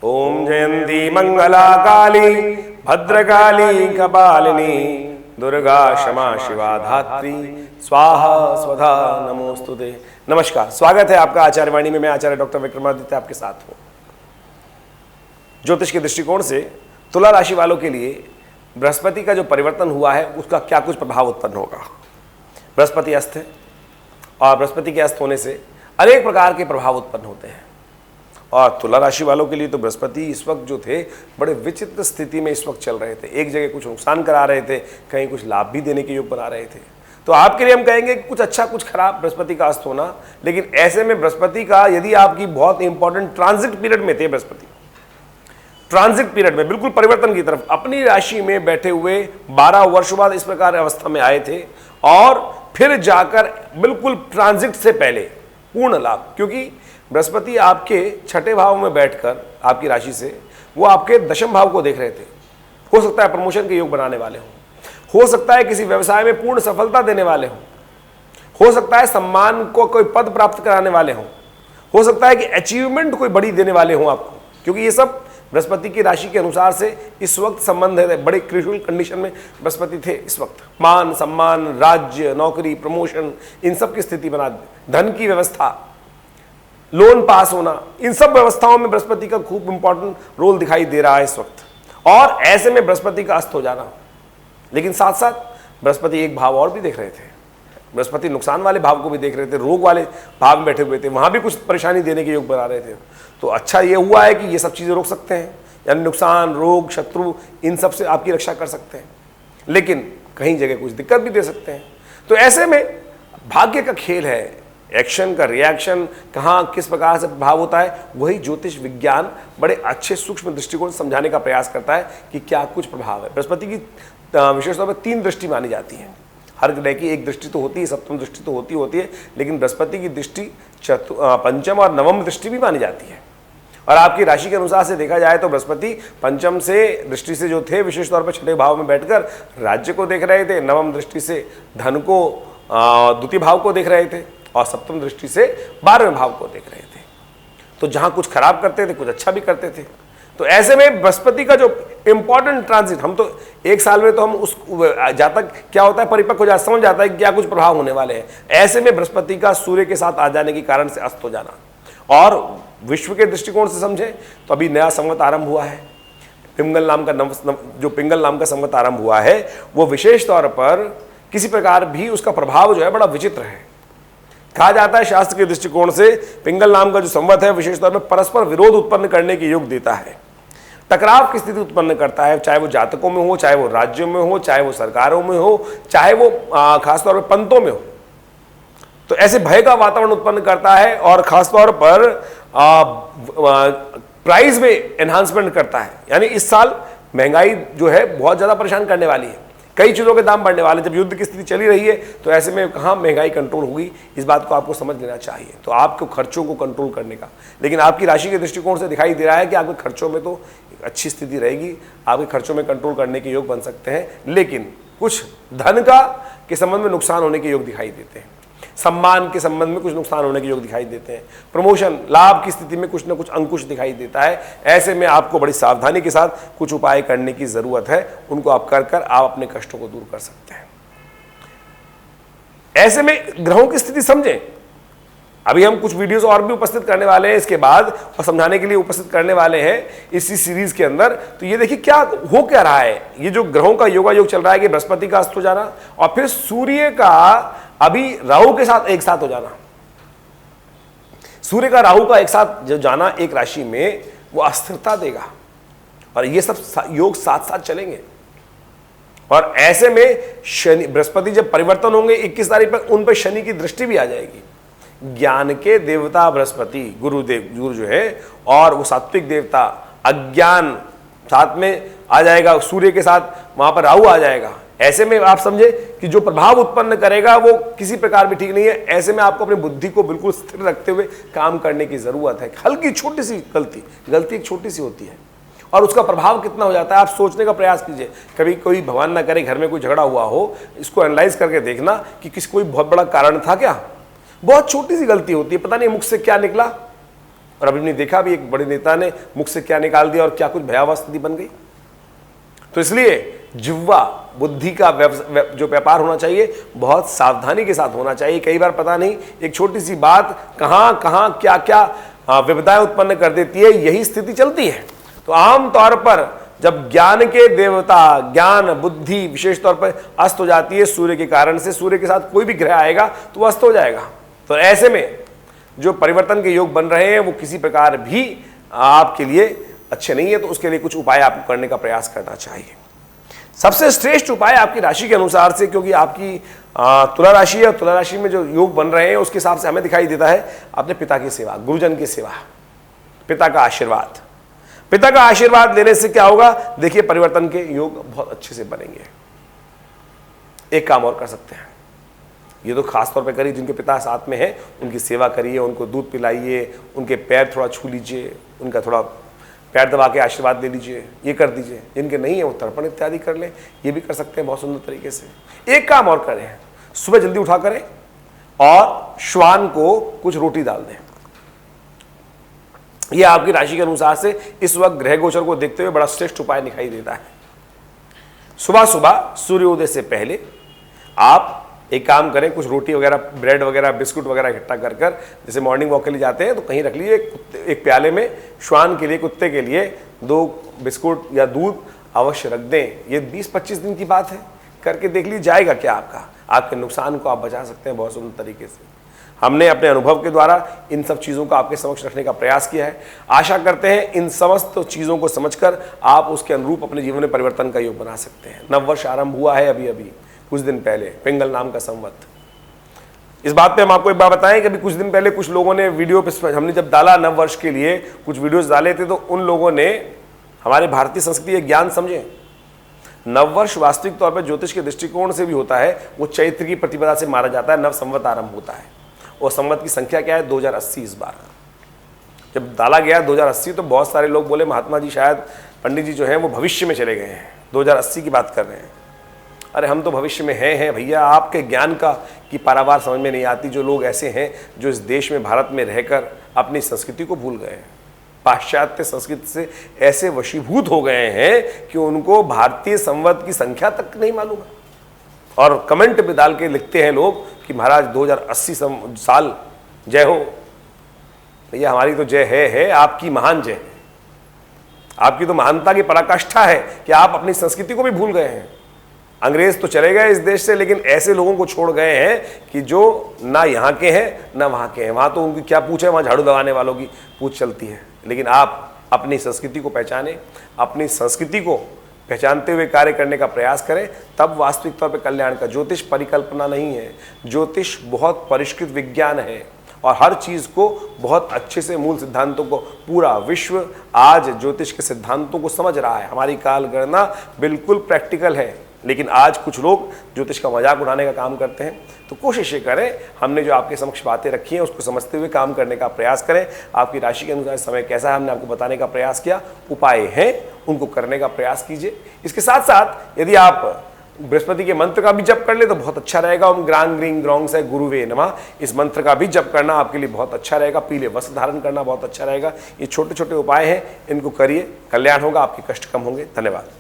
ओम जयंती मंगला काली भद्रकाली कपालिनी दुर्गा क्षमा शिवा धात्री स्वाहा स्वधा नमोस्तुते। नमस्कार, स्वागत है आपका आचार्य वाणी में। मैं आचार्य डॉक्टर विक्रमादित्य आपके साथ हूं। ज्योतिष के दृष्टिकोण से तुला राशि वालों के लिए बृहस्पति का जो परिवर्तन हुआ है उसका क्या कुछ प्रभाव उत्पन्न होगा। बृहस्पति अस्त है और बृहस्पति के अस्त होने से अनेक प्रकार के प्रभाव उत्पन्न होते हैं और तुला राशि वालों के लिए तो बृहस्पति इस वक्त जो थे बड़े विचित्र स्थिति में इस वक्त चल रहे थे। एक जगह कुछ नुकसान करा रहे थे, कहीं कुछ लाभ भी देने के योग बना रहे थे। तो आपके लिए हम कहेंगे कुछ अच्छा कुछ खराब बृहस्पति का अस्त होना। लेकिन ऐसे में बृहस्पति का यदि आपकी बहुत इंपॉर्टेंट ट्रांजिट पीरियड में थे, बृहस्पति ट्रांजिट पीरियड में बिल्कुल परिवर्तन की तरफ अपनी राशि में बैठे हुए 12 वर्ष बाद इस प्रकार अवस्था में आए थे और फिर जाकर बिल्कुल ट्रांजिट से पहले पूर्ण लाभ, क्योंकि बृहस्पति आपके छठे भाव में बैठकर आपकी राशि से वो आपके दशम भाव को देख रहे थे। हो सकता है प्रमोशन के योग बनाने वाले हों, हो सकता है किसी व्यवसाय में पूर्ण सफलता देने वाले हों, हो सकता है सम्मान को कोई पद प्राप्त कराने वाले हों, हो सकता है कि अचीवमेंट कोई बड़ी देने वाले हों आपको, क्योंकि ये सब बृहस्पति की राशि के अनुसार से इस वक्त संबंध है। बड़े क्रिटिकल कंडीशन में बृहस्पति थे इस वक्त। मान सम्मान, राज्य, नौकरी, प्रमोशन, इन सब की स्थिति बना, धन की व्यवस्था, लोन पास होना, इन सब व्यवस्थाओं में बृहस्पति का खूब इंपॉर्टेंट रोल दिखाई दे रहा है इस वक्त। और ऐसे में बृहस्पति का अस्त हो जाना, लेकिन साथ साथ बृहस्पति एक भाव और भी देख रहे थे। बृहस्पति नुकसान वाले भाव को भी देख रहे थे, रोग वाले भाव में बैठे हुए थे, वहां भी कुछ परेशानी देने के योग बना रहे थे। तो अच्छा ये हुआ है कि ये सब चीजें रोक सकते हैं, यानी नुकसान, रोग, शत्रु, इन सब से आपकी रक्षा कर सकते हैं, लेकिन कहीं जगह कुछ दिक्कत भी दे सकते हैं। तो ऐसे में भाग्य का खेल है, एक्शन का रिएक्शन कहाँ किस प्रकार से प्रभाव होता है, वही ज्योतिष विज्ञान बड़े अच्छे सूक्ष्म दृष्टिकोण से समझाने का प्रयास करता है कि क्या कुछ प्रभाव है। बृहस्पति की विशेष तौर पर 3 दृष्टि मानी जाती है। हर ग्रह की एक दृष्टि तो होती है, सप्तम दृष्टि तो होती है, लेकिन बृहस्पति की दृष्टि पंचम और नवम दृष्टि भी मानी जाती है। और आपकी राशि के अनुसार से देखा जाए तो बृहस्पति पंचम से दृष्टि से जो थे विशेष तौर पर छठे भाव में बैठकर राज्य को देख रहे थे, नवम दृष्टि से धन को द्वितीय भाव को देख रहे थे और सप्तम दृष्टि से 12वें भाव को देख रहे थे। तो जहां कुछ खराब करते थे कुछ अच्छा भी करते थे। तो ऐसे में बृहस्पति का जो इंपॉर्टेंट ट्रांजिट, हम तो एक साल में तो हम उस जातक क्या होता है परिपक्व हो जाता, समझ जाता है कि क्या कुछ प्रभाव होने वाले हैं। ऐसे में बृहस्पति का सूर्य के साथ आ जाने के कारण से अस्त हो जाना, और विश्व के दृष्टिकोण से समझे तो अभी नया संवत आरंभ हुआ है। पिंगल नाम का जो पिंगल नाम का संवत आरंभ हुआ है वो विशेष तौर पर किसी प्रकार भी उसका प्रभाव जो है बड़ा विचित्र है। कहा जाता है शास्त्र के दृष्टिकोण से पिंगल नाम का जो संवत है विशेष तौर पर परस्पर विरोध उत्पन्न करने के योग देता है, टकराव की स्थिति उत्पन्न करता है, चाहे वो जातकों में हो, चाहे वो राज्यों में हो, चाहे वो सरकारों में हो, चाहे वो खासतौर पर पंतों में हो। तो ऐसे भय का वातावरण उत्पन्न करता है और खासतौर पर प्राइस में एनहांसमेंट करता है। यानी इस साल महंगाई जो है बहुत ज़्यादा परेशान करने वाली है, कई चीज़ों के दाम बढ़ने वाले। जब युद्ध की स्थिति चली रही है तो ऐसे में कहाँ महंगाई कंट्रोल होगी, इस बात को आपको समझ लेना चाहिए। तो आपको खर्चों को कंट्रोल करने का, लेकिन आपकी राशि के दृष्टिकोण से दिखाई दे रहा है कि आपके खर्चों में तो एक अच्छी स्थिति रहेगी, आपके खर्चों में कंट्रोल करने के योग बन सकते हैं, लेकिन कुछ धन का के संबंध में नुकसान होने के योग दिखाई देते हैं, सम्मान के संबंध में कुछ नुकसान होने के योग दिखाई देते हैं, प्रमोशन लाभ की स्थिति में कुछ न कुछ अंकुश दिखाई देता है। ऐसे में आपको बड़ी सावधानी के साथ कुछ उपाय करने की जरूरत है, उनको आप कर आप अपने कष्टों को दूर कर सकते हैं। ऐसे में ग्रहों की स्थिति समझें। अभी हम कुछ वीडियोस और भी उपस्थित करने वाले हैं इसके बाद, और समझाने के लिए उपस्थित करने वाले हैं इसी सीरीज के अंदर। तो ये देखिए क्या हो क्या रहा है, ये जो ग्रहों का योगा योग चल रहा है कि बृहस्पति का अस्त हो जाना और फिर सूर्य का अभी राहु के साथ एक साथ हो जाना। सूर्य का राहु का एक साथ जो जाना एक राशि में वो अस्थिरता देगा, और ये सब योग साथ साथ चलेंगे। और ऐसे में शनि बृहस्पति जब परिवर्तन होंगे 21 तारीख पर, उन पर शनि की दृष्टि भी आ जाएगी। ज्ञान के देवता बृहस्पति गुरु जो है, और वो सात्विक देवता अज्ञान साथ में आ जाएगा, सूर्य के साथ वहां पर राहु आ जाएगा। ऐसे में आप समझे कि जो प्रभाव उत्पन्न करेगा वो किसी प्रकार भी ठीक नहीं है। ऐसे में आपको अपनी बुद्धि को बिल्कुल स्थिर रखते हुए काम करने की जरूरत है। हल्की छोटी सी गलती एक छोटी सी होती है और उसका प्रभाव कितना हो जाता है आप सोचने का प्रयास कीजिए। कभी कोई भगवान ना करे घर में कोई झगड़ा हुआ हो, इसको एनालाइज करके देखना कि कोई बहुत बड़ा कारण था क्या। बहुत छोटी सी गलती होती है, पता नहीं मुख से क्या निकला, और अभी हमने देखा भी एक बड़े नेता ने मुख से क्या निकाल दिया और क्या कुछ भयावह स्थिति बन गई। तो इसलिए जिह्वा बुद्धि का जो व्यापार होना चाहिए बहुत सावधानी के साथ होना चाहिए। कई बार पता नहीं एक छोटी सी बात कहां कहां क्या क्या विपदाएं उत्पन्न कर देती है, यही स्थिति चलती है। तो आमतौर पर जब ज्ञान के देवता ज्ञान बुद्धि विशेष तौर पर अस्त हो जाती है सूर्य के कारण से, सूर्य के साथ कोई भी ग्रह आएगा तो अस्त हो जाएगा। तो ऐसे में जो परिवर्तन के योग बन रहे हैं वो किसी प्रकार भी आपके लिए अच्छे नहीं है, तो उसके लिए कुछ उपाय आपको करने का प्रयास करना चाहिए। सबसे श्रेष्ठ उपाय आपकी राशि के अनुसार से, क्योंकि आपकी तुला राशि है और तुला राशि में जो योग बन रहे हैं उसके हिसाब से हमें दिखाई देता है अपने पिता की सेवा, गुरुजन की सेवा, पिता का आशीर्वाद। पिता का आशीर्वाद लेने से क्या होगा, देखिए परिवर्तन के योग बहुत अच्छे से बनेंगे। एक काम और कर सकते हैं, ये तो खास तौर पे करिए जिनके पिता साथ में हैं, उनकी सेवा करिए, उनको दूध पिलाइए, उनके पैर थोड़ा छू लीजिए, उनका थोड़ा पैर दबा के आशीर्वाद ले लीजिए, ये कर दीजिए। जिनके नहीं है वो तर्पण इत्यादि कर लें, ये भी कर सकते हैं बहुत सुंदर तरीके से। एक काम और करें, सुबह जल्दी उठा करें और श्वान को कुछ रोटी डाल दें। यह आपकी राशि के अनुसार से इस वक्त ग्रह गोचर को देखते हुए बड़ा श्रेष्ठ उपाय दिखाई देता है। सुबह सुबह सूर्योदय से पहले आप एक काम करें, कुछ रोटी वगैरह ब्रेड वगैरह बिस्कुट वगैरह इकट्ठा कर कर, जैसे मॉर्निंग वॉक के लिए जाते हैं तो कहीं रख लीजिए, एक प्याले में श्वान के लिए कुत्ते के लिए 2 बिस्कुट या दूध अवश्य रख दें। ये 20-25 दिन की बात है, करके देख लीजिए जाएगा क्या आपके नुकसान को आप बचा सकते हैं बहुत सुंदर तरीके से। हमने अपने अनुभव के द्वारा इन सब चीज़ों को आपके समक्ष रखने का प्रयास किया है। आशा करते हैं इन समस्त चीज़ों को समझकर आप उसके अनुरूप अपने जीवन में परिवर्तन का योग बना सकते हैं। नववर्ष आरंभ हुआ है अभी कुछ दिन पहले, पिंगल नाम का संवत। इस बात पे हम आपको एक बात बताएं कि अभी कुछ दिन पहले कुछ लोगों ने वीडियो पे, हमने जब डाला नववर्ष के लिए कुछ वीडियोस डाले थे, तो उन लोगों ने हमारे भारतीय संस्कृति के ज्ञान समझे। नववर्ष वास्तविक तौर पर ज्योतिष के दृष्टिकोण से भी होता है, वो चैत्र की प्रतिपदा से मारा जाता है, नव संवत आरंभ होता है। और संवत की संख्या क्या है, 2080। इस बार जब डाला गया 2080 तो बहुत सारे लोग बोले महात्मा जी शायद पंडित जी जो हैं वो भविष्य में चले गए हैं, 2080 की बात कर रहे हैं। अरे हम तो भविष्य में हैं भैया, आपके ज्ञान की पारावार समझ में नहीं आती। जो लोग ऐसे हैं जो इस देश में भारत में रहकर अपनी संस्कृति को भूल गए हैं, पाश्चात्य संस्कृति से ऐसे वशीभूत हो गए हैं कि उनको भारतीय संवत की संख्या तक नहीं मालूम है। और कमेंट में डाल के लिखते हैं लोग कि महाराज 2080 साल जय हो। भैया हमारी तो जय है, आपकी महान जय है। आपकी तो महानता की पराकाष्ठा है कि आप अपनी संस्कृति को भी भूल गए हैं। अंग्रेज तो चले गए इस देश से, लेकिन ऐसे लोगों को छोड़ गए हैं कि जो ना यहाँ के हैं ना वहाँ के हैं। वहाँ तो उनकी क्या पूछ है, वहाँ झाड़ू लगाने वालों की पूछ चलती है। लेकिन आप अपनी संस्कृति को पहचानें, अपनी संस्कृति को पहचानते हुए कार्य करने का प्रयास करें, तब वास्तविक तौर पर कल्याण का। ज्योतिष परिकल्पना नहीं है, ज्योतिष बहुत परिष्कृत विज्ञान है और हर चीज़ को बहुत अच्छे से मूल सिद्धांतों को, पूरा विश्व आज ज्योतिष के सिद्धांतों को समझ रहा है। हमारी काल गणना बिल्कुल प्रैक्टिकल है, लेकिन आज कुछ लोग ज्योतिष का मजाक उड़ाने का काम करते हैं। तो कोशिश ये करें, हमने जो आपके समक्ष बातें रखी हैं उसको समझते हुए काम करने का प्रयास करें। आपकी राशि के अनुसार समय कैसा है हमने आपको बताने का प्रयास किया, उपाय हैं उनको करने का प्रयास कीजिए। इसके साथ साथ यदि आप बृहस्पति के मंत्र का भी जप कर ले तो बहुत अच्छा रहेगा। ओम ग्रांग ग्रीं ग्रौंग से गुरुवे नमः, इस मंत्र का भी जप करना आपके लिए बहुत अच्छा रहेगा। पीले वस्त्र धारण करना बहुत अच्छा रहेगा। ये छोटे छोटे उपाय हैं, इनको करिए, कल्याण होगा, आपके कष्ट कम होंगे। धन्यवाद।